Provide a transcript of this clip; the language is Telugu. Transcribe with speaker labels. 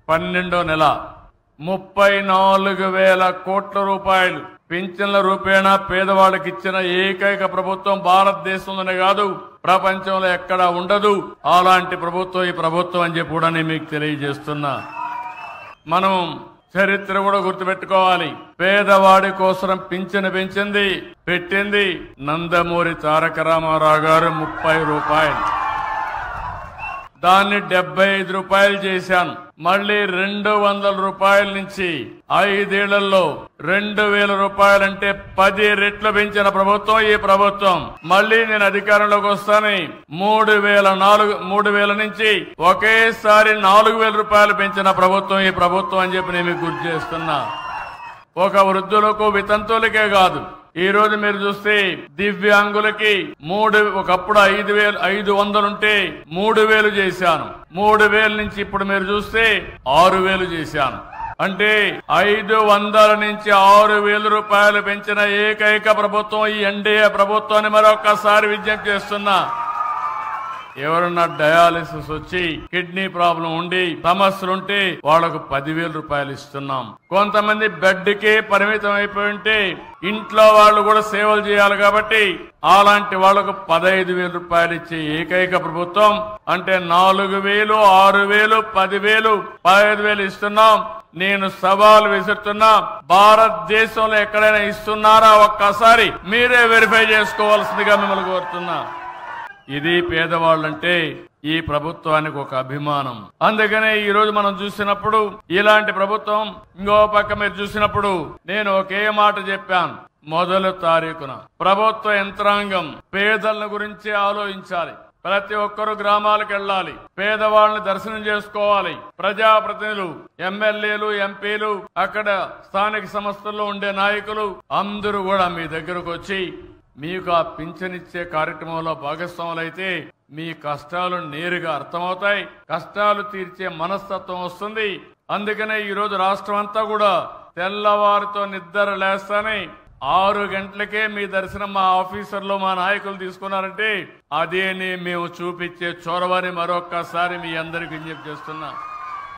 Speaker 1: 12వ నెల 34,000 కోట్ల రూపాయలు పింఛన్ల రూపేణా పేదవాళ్ళకి ఇచ్చిన ఏకైక ప్రభుత్వం భారతదేశంలోనే కాదు ప్రపంచంలో ఎక్కడా ఉండదు. అలాంటి ప్రభుత్వం ఈ ప్రభుత్వం అని చెప్పి కూడా నేను మీకు తెలియజేస్తున్నా. మనం చరిత్ర కూడా గుర్తుపెట్టుకోవాలి. పేదవాడి కోసం పింఛను పెట్టింది నందమూరి తారక రామారావు గారు 30 రూపాయలు. దాన్ని 75 రూపాయలు చేశాను. మళ్ళీ 200 రూపాయల నుంచి 5 ఏళ్లలో 2,000 రూపాయలంటే 10 రెట్లు పెంచిన ప్రభుత్వం ఈ ప్రభుత్వం. మళ్ళీ నేను అధికారంలోకి వస్తాను 3,000 నుంచి ఒకేసారి 4,000 రూపాయలు పెంచిన ప్రభుత్వం ఈ ప్రభుత్వం అని చెప్పి నేను మీకు గుర్తు చేస్తున్నా. ఒక వృద్ధులకు వితంతువులకే కాదు, ఈ రోజు మీరు చూస్తే దివ్యాంగులకి ఒకప్పుడు 5,500 ఉంటే 3,000 చేశాను. 3,000 నుంచి ఇప్పుడు మీరు చూస్తే 6,000 చేశాను. అంటే 500 నుంచి 6,000 రూపాయలు పెంచిన ఏకైక ప్రభుత్వం ఈ ఎన్డీఏ ప్రభుత్వాన్ని మరొకసారి విజ్ఞప్తి చేస్తున్నా. ఎవరన్నా డయాలిసిస్ వచ్చి కిడ్నీ ప్రాబ్లం ఉండి సమస్యలుంటే వాళ్లకు 10,000 రూపాయలు ఇస్తున్నాం. కొంతమంది బెడ్ కే పరిమితం అయిపోయి ఉంటే ఇంట్లో వాళ్ళు కూడా సేవలు చేయాలి కాబట్టి అలాంటి వాళ్లకు 15,000 రూపాయలు ఇచ్చే ఏకైక ప్రభుత్వం. అంటే 4,000, 6,000, 10,000, 15,000 ఇస్తున్నాం. నేను సవాల్ విసురుతున్నా, భారతదేశంలో ఎక్కడైనా ఇస్తున్నారా ఒక్కసారి మీరే వెరిఫై చేసుకోవాల్సిందిగా మిమ్మల్ని కోరుతున్నా. ఇది పేదవాళ్ళంటే ఈ ప్రభుత్వానికి ఒక అభిమానం. అందుకనే ఈ రోజు మనం చూసినప్పుడు ఇలాంటి ప్రభుత్వం, ఇంకో పక్క మీరు చూసినప్పుడు నేను ఒకే మాట చెప్పాను. మొదటి తారీఖున ప్రభుత్వ యంత్రాంగం పేదల గురించి ఆలోచించాలి. ప్రతి ఒక్కరూ గ్రామాలకు వెళ్ళాలి, పేదవాళ్ళని దర్శనం చేసుకోవాలి. ప్రజాప్రతినిధులు, ఎమ్మెల్యేలు, ఎంపీలు, అక్కడ స్థానిక సంస్థల్లో ఉండే నాయకులు అందరూ కూడా మీ దగ్గరకు వచ్చి మీకు ఆ పింఛనిచ్చే కార్యక్రమంలో భాగస్వాములైతే మీ కష్టాలు నేరుగా అర్థమవుతాయి, కష్టాలు తీర్చే మనస్తత్వం వస్తుంది. అందుకనే ఈ రోజు రాష్ట్రం అంతా కూడా తెల్లవారితో నిద్ర లేస్తానే 6 గంటలకే మీ దర్శనం మా ఆఫీసర్లు, మా నాయకులు తీసుకున్నారంటే అదేని మేము చూపించే చొరవని మరొక్కసారి మీ అందరికి విజ్ఞప్తి చేస్తున్నా.